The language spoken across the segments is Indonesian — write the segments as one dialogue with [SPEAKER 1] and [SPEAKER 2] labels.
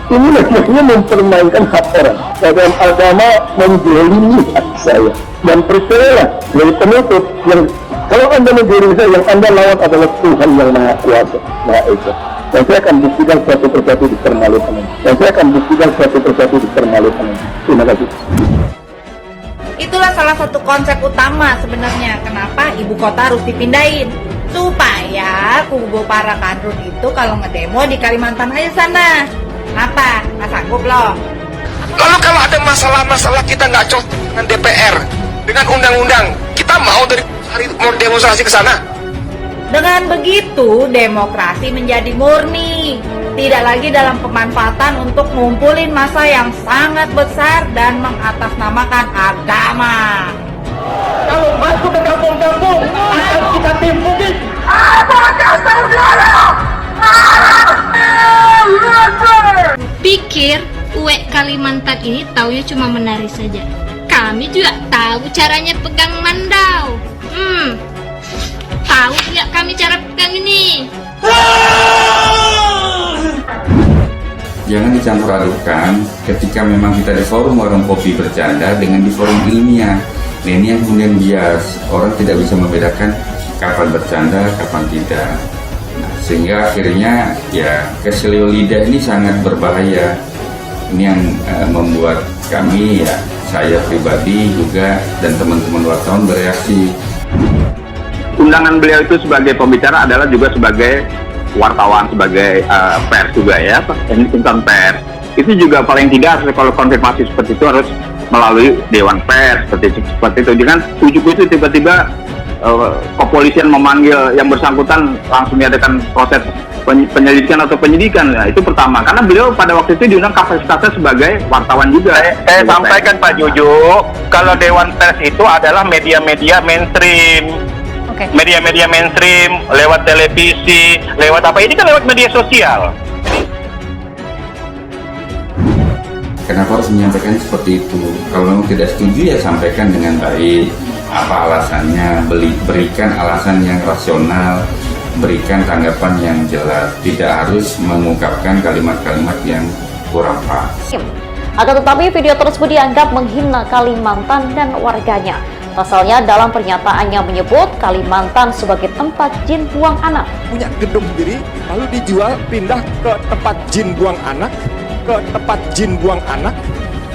[SPEAKER 1] Ini namanya mempermainkan hak orang. Dalam agama menjolimi hak saya. Dan percayalah, dari penutup, yang kalau Anda menjolimi saya, yang Anda lawan adalah Tuhan yang Maha Kuasa, Maha Esa. Dan saya akan buktikan satu persatu di permalukan. Terima kasih.
[SPEAKER 2] Itulah salah satu konsep utama sebenarnya kenapa ibu kota harus dipindahin, supaya kubu para kadrun itu kalau ngedemo di Kalimantan aja sana. Kenapa? Nggak sanggup loh.
[SPEAKER 3] Lalu kalau ada masalah-masalah kita nggak cocok dengan DPR, dengan undang-undang, kita mau dari hari mau demonstrasi ke sana?
[SPEAKER 2] Dengan begitu, demokrasi menjadi murni. Tidak lagi dalam pemanfaatan untuk ngumpulin massa yang sangat besar dan mengatasnamakan agama.
[SPEAKER 1] Kalau masuk ke kampung-kampung, akan kita timpukin.
[SPEAKER 4] Pikir Uek Kalimantan ini taunya cuma menari saja. Kami juga tahu caranya pegang mandau. Tahu nggak kami cara pegang ini?
[SPEAKER 5] Jangan dicampur adukkan ketika memang kita di forum warung kopi bercanda dengan di forum ilmiah. Nah, ini yang kemudian bias, orang tidak bisa membedakan kapan bercanda, kapan tidak. Nah, sehingga akhirnya ya keselio lidah ini sangat berbahaya. Ini yang membuat kami ya, saya pribadi juga dan teman-teman wartawan bereaksi.
[SPEAKER 6] Undangan beliau itu sebagai pembicara adalah juga sebagai wartawan, sebagai pers juga ya, insan pers. Itu juga paling tidak kalau konfirmasi seperti itu harus melalui Dewan Pers seperti itu. Jangan ujuk-ujuk itu tiba-tiba kepolisian memanggil yang bersangkutan langsung diadakan proses penyelidikan atau penyidikan. Nah, itu pertama, karena beliau pada waktu itu diundang kapasitasnya sebagai wartawan juga.
[SPEAKER 7] Saya sampaikan Pak Juju, kalau Dewan Pers itu adalah media-media mainstream. Media-media mainstream, lewat televisi, lewat apa, ini kan lewat media sosial.
[SPEAKER 5] Kenapa harus menyampaikan seperti itu? Kalau memang tidak setuju ya sampaikan dengan baik. Apa alasannya? Berikan alasan yang rasional, berikan tanggapan yang jelas. Tidak harus mengungkapkan kalimat-kalimat yang kurang pas.
[SPEAKER 8] Akan tetapi video tersebut dianggap menghina Kalimantan dan warganya. Pasalnya dalam pernyataannya menyebut Kalimantan sebagai tempat jin buang anak.
[SPEAKER 9] Punya gedung sendiri, lalu dijual, pindah ke tempat jin buang anak,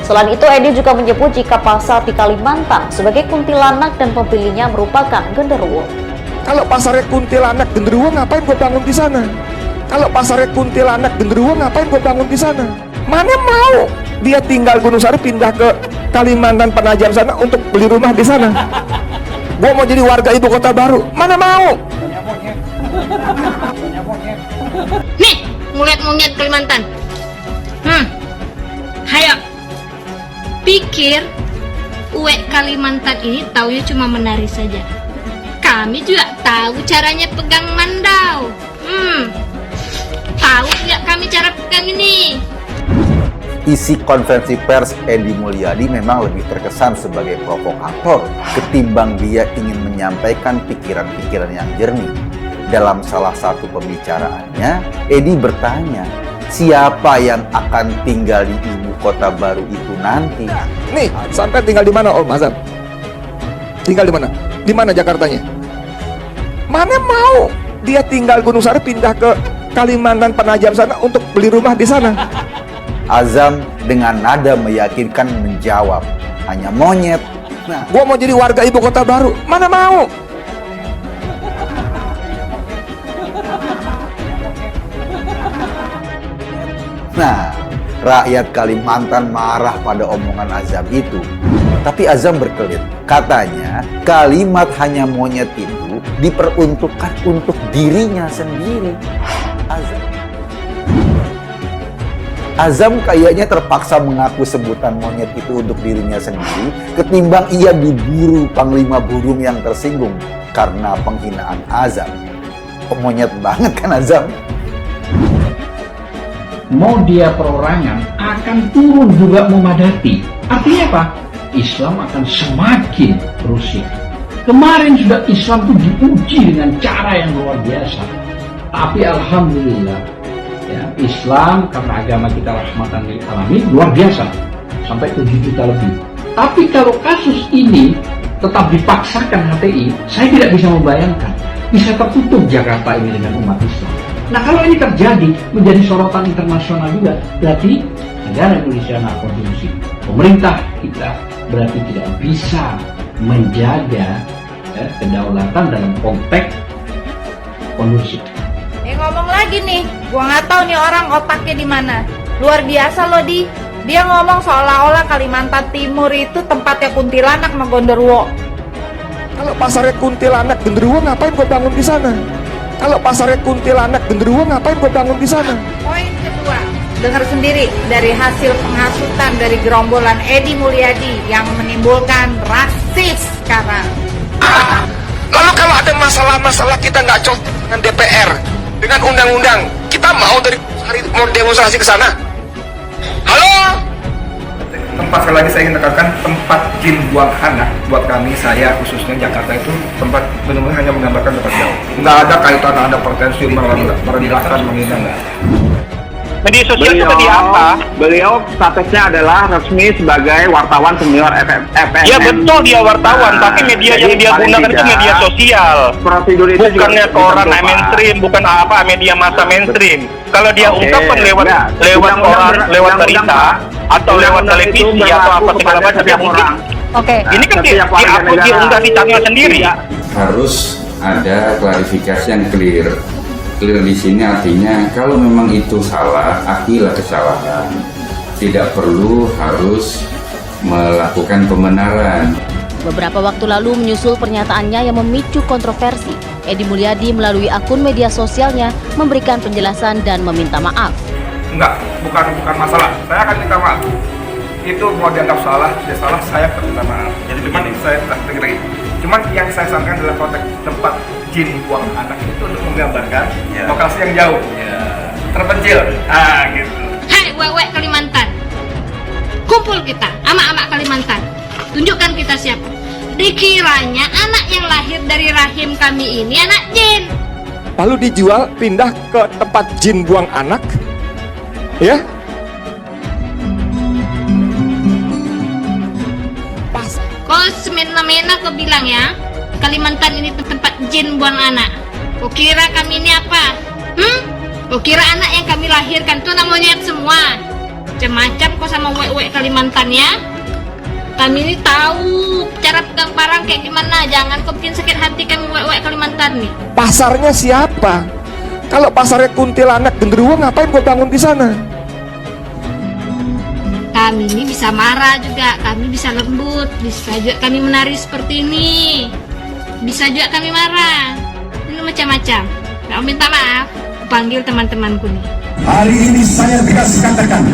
[SPEAKER 8] Selain itu, Edi juga menyebut jika pasar di Kalimantan sebagai kuntilanak dan pembelinya merupakan genderuwo.
[SPEAKER 9] Kalau pasarnya kuntilanak genderuwo, ngapain gue bangun di sana? Mana mau dia tinggal Gunung Sari pindah ke Kalimantan Penajam sana untuk beli rumah di sana? Gue mau jadi warga ibu kota baru, mana mau?
[SPEAKER 4] Nih, monyet Kalimantan. Hayo. Pikir Uek Kalimantan ini taunya cuma menari saja. Kami juga tahu caranya pegang mandau. Tahu nggak kami cara pegang ini?
[SPEAKER 10] Isi konferensi pers Edi Mulyadi memang lebih terkesan sebagai provokator ketimbang dia ingin menyampaikan pikiran-pikiran yang jernih. Dalam salah satu pembicaraannya, Edi bertanya, siapa yang akan tinggal di ibu kota baru itu nanti?
[SPEAKER 9] Nih, sampai tinggal di mana Om Azam? Tinggal di mana? Di mana Jakartanya? Mana mau dia tinggal Gunung Sari pindah ke Kalimantan Penajam sana untuk beli rumah di sana?
[SPEAKER 10] Azam dengan nada meyakinkan menjawab, hanya monyet.
[SPEAKER 9] Gua mau jadi warga ibu kota baru, mana mau?
[SPEAKER 10] Nah, rakyat Kalimantan marah pada omongan Azam itu. Tapi Azam berkelit. Katanya, kalimat hanya monyet itu diperuntukkan untuk dirinya sendiri. Azam kayaknya terpaksa mengaku sebutan monyet itu untuk dirinya sendiri ketimbang ia diburu Panglima Burung yang tersinggung karena penghinaan Azam. Monyet banget kan Azam?
[SPEAKER 11] Mau dia perorangan akan turun juga memadati. Artinya apa? Islam akan semakin rusik. Kemarin sudah Islam itu diuji dengan cara yang luar biasa. Tapi alhamdulillah Ya, Islam karena agama kita rahmatan lil alamin luar biasa, sampai 7 juta lebih. Tapi kalau kasus ini tetap dipaksakan HTI, saya tidak bisa membayangkan bisa tertutup Jakarta ini dengan umat Islam. Nah, kalau ini terjadi menjadi sorotan internasional juga, berarti negara Indonesia tidak kondusif. Pemerintah kita berarti tidak bisa menjaga kedaulatan dalam konteks kondusif.
[SPEAKER 2] Ngomong lagi nih, gua nggak tahu nih orang otaknya di mana. Luar biasa loh dia ngomong seolah-olah Kalimantan Timur itu tempatnya kuntilanak sama gondorwo.
[SPEAKER 9] Kalau pasarnya kuntilanak genderuwo ngapain gue bangun di sana? Kalau pasarnya kuntilanak genderuwo ngapain gue bangun di sana?
[SPEAKER 2] Poin kedua, dengar sendiri dari hasil penghasutan dari gerombolan Edi Mulyadi yang menimbulkan rasis sekarang.
[SPEAKER 3] Lalu kalau ada masalah-masalah kita nggak cocok dengan DPR, dengan undang-undang, kita mau mau demonstrasi ke sana? Halo?
[SPEAKER 9] Tempat, sekali lagi saya ingin tekankan, tempat jin buang anak buat kami, saya khususnya Jakarta itu tempat benar-benar hanya menggambarkan tempat jauh. Nggak ada kaitan ada potensi merendahkan, menghina, nggak.
[SPEAKER 7] Media sosial seperti apa?
[SPEAKER 6] Beliau statusnya adalah resmi sebagai wartawan senior FNN.
[SPEAKER 7] Ya betul, dia wartawan, tapi media yang dia gunakan itu media sosial.
[SPEAKER 6] Prosedur itu
[SPEAKER 7] bukannya koran mainstream, bukan apa media massa mainstream. Kalau dia ungkapkan lewat koran, lewat berita, atau lewat televisi atau apa segala macam, ya mungkin. Ini kan diunggah di channel sendiri.
[SPEAKER 5] Harus ada klarifikasi yang clear. Clear di sini artinya kalau memang itu salah, akilah kesalahan. Tidak perlu harus melakukan pembenaran.
[SPEAKER 8] Beberapa waktu lalu menyusul pernyataannya yang memicu kontroversi, Edi Mulyadi melalui akun media sosialnya memberikan penjelasan dan meminta maaf.
[SPEAKER 9] Enggak, bukan masalah. Saya akan minta maaf. Itu mau dianggap salah, dia salah, saya akan minta maaf. Jadi cuman saya lagi. Cuman yang saya sampaikan adalah konteks tempat jin buang anak itu untuk menggambarkan lokasi yang jauh, terpencil. Gitu.
[SPEAKER 4] Hai wewe Kalimantan, kumpul kita, amak-amak Kalimantan, tunjukkan kita siapa. Dikiranya anak yang lahir dari rahim kami ini anak jin.
[SPEAKER 9] Lalu dijual, pindah ke tempat jin buang anak, ya?
[SPEAKER 4] Kau semena-mena kau bilang ya, Kalimantan ini tempat jin buang anak. Kau kira kami ini apa? Kau kira anak yang kami lahirkan itu anak monyet semua? Macam-macam kau sama wek-wek Kalimantan ya. Kami ini tahu cara pegang barang kayak gimana. Jangan kau bikin sakit hati kami wek-wek Kalimantan nih.
[SPEAKER 9] Pasarnya siapa? Kalau pasarnya kuntilanak genderuwo ngapain gue bangun di sana?
[SPEAKER 4] Kami ini bisa marah juga, kami bisa lembut, bisa juga kami menari seperti ini, bisa juga kami marah, ini macam-macam. Kalau minta maaf, panggil teman-temanku nih.
[SPEAKER 12] Hari ini saya tegas katakan,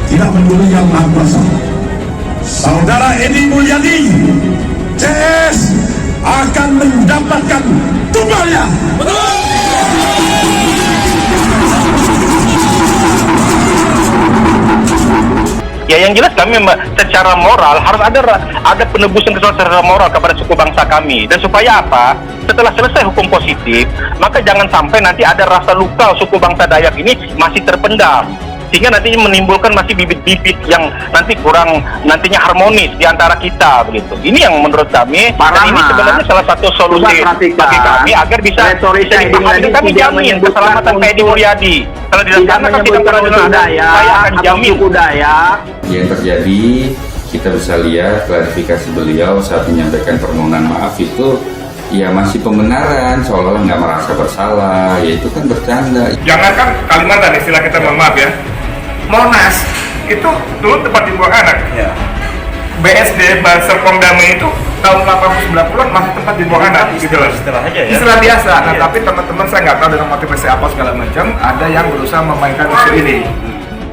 [SPEAKER 12] tidak peduli yang Maha Kuasa, Saudara Edi Mulyadi, CS akan mendapatkan tumbalnya. Betul.
[SPEAKER 7] Ya yang jelas kami secara moral harus ada penebusan kesalahan secara moral kepada suku bangsa kami. Dan supaya apa? Setelah selesai hukum positif, maka jangan sampai nanti ada rasa luka suku bangsa Dayak ini masih terpendam. Sehingga nantinya menimbulkan masih bibit-bibit yang nanti kurang nantinya harmonis di antara kita begitu. Ini yang menurut kami dan ini sebenarnya salah satu solusi bagi kami agar bisa dipahami. Kami jamin keselamatan Pak Edi Mulyadi. Kalau dilaksanakan sidang peradilan saya akan jamin.
[SPEAKER 5] Yang terjadi, kita bisa lihat klarifikasi beliau saat menyampaikan permohonan maaf itu ya masih pembenaran, seolah-olah nggak merasa bersalah, ya itu kan bercanda.
[SPEAKER 9] Jangankan Kalimantan, istilah kita mohon maaf ya, Monas itu dulu tempat dibuang anak. BSD, Serpong Damai itu tahun 80-90-an masih tempat dibuang anak gitu loh. Istilah aja ya. Istilah biasa. Nah, tapi teman-teman saya nggak tahu dengan motivasi apa segala macam, ada yang berusaha memainkan isu ini.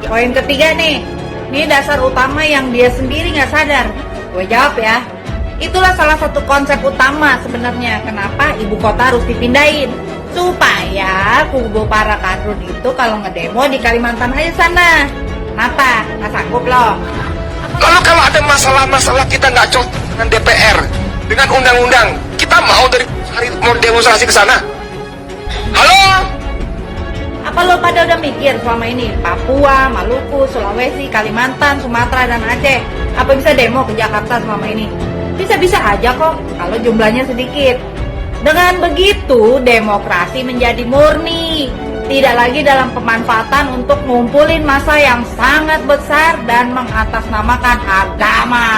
[SPEAKER 2] Poin ketiga nih, ini dasar utama yang dia sendiri nggak sadar. Gue jawab ya. Itulah salah satu konsep utama sebenarnya kenapa ibu kota harus dipindahin, supaya kubu para kadrun itu kalau ngedemo di Kalimantan aja sana. Kenapa? Nggak sanggup loh.
[SPEAKER 3] Lalu kalau ada masalah-masalah kita nggak cocok dengan DPR, dengan undang-undang, kita mau mau demonstrasi ke sana? Halo?
[SPEAKER 2] Apa lo pada udah mikir selama ini Papua, Maluku, Sulawesi, Kalimantan, Sumatera, dan Aceh apa bisa demo ke Jakarta selama ini? Bisa-bisa aja kok kalau jumlahnya sedikit. Dengan begitu demokrasi menjadi murni, tidak lagi dalam pemanfaatan untuk ngumpulin massa yang sangat besar dan mengatasnamakan agama.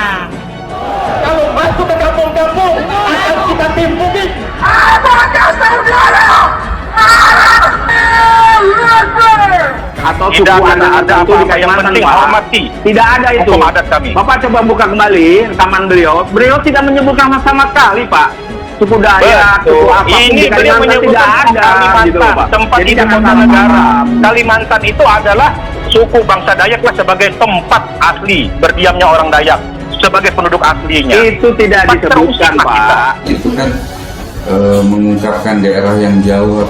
[SPEAKER 1] Kalau masuk ke kampung-kampung akan kita timpukin.
[SPEAKER 6] Atau
[SPEAKER 7] Tidak
[SPEAKER 6] suku adat
[SPEAKER 7] ada
[SPEAKER 6] tertentu di
[SPEAKER 7] apa-apa, yang
[SPEAKER 6] Kalimantan,
[SPEAKER 7] penting
[SPEAKER 6] Pak.
[SPEAKER 7] hormati
[SPEAKER 6] Tidak ada itu.
[SPEAKER 7] hukum adat kami.
[SPEAKER 6] Bapak coba buka kembali rekaman beliau. Beliau tidak menyebutkan sama sekali, Pak. Suku Dayak,
[SPEAKER 7] Betul.
[SPEAKER 6] suku apapun
[SPEAKER 7] Ini
[SPEAKER 6] di
[SPEAKER 7] beliau
[SPEAKER 6] Kalimantan
[SPEAKER 7] menyebutkan
[SPEAKER 6] tidak ada,
[SPEAKER 7] Kalimantan,
[SPEAKER 6] gitu loh, Pak.
[SPEAKER 7] tempat
[SPEAKER 6] Jadi
[SPEAKER 7] ibu
[SPEAKER 6] jangan
[SPEAKER 7] kota
[SPEAKER 6] salah
[SPEAKER 7] negara.
[SPEAKER 6] paham.
[SPEAKER 7] Kalimantan itu adalah suku bangsa Dayak lah sebagai tempat asli berdiamnya orang Dayak, sebagai penduduk aslinya.
[SPEAKER 6] Itu tidak
[SPEAKER 7] Tempat
[SPEAKER 6] disebutkan,
[SPEAKER 7] terusik lah kita.
[SPEAKER 6] Pak.
[SPEAKER 5] Itu kan mengungkapkan daerah yang jauh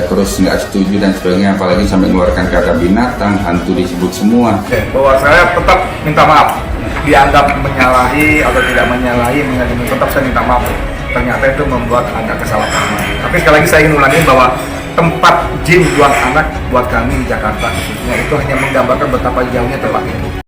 [SPEAKER 5] terus nggak setuju dan sebagainya, apalagi sampai mengeluarkan kata binatang, hantu disebut semua.
[SPEAKER 9] Bahwa saya tetap minta maaf, dianggap menyalahi atau tidak menyalahi, tetap saya minta maaf. Ternyata itu membuat agak kesalahpahaman. Tapi sekali lagi saya ingin ulangi bahwa tempat jin buang anak buat kami di Jakarta khususnya itu hanya menggambarkan betapa jauhnya tempat itu.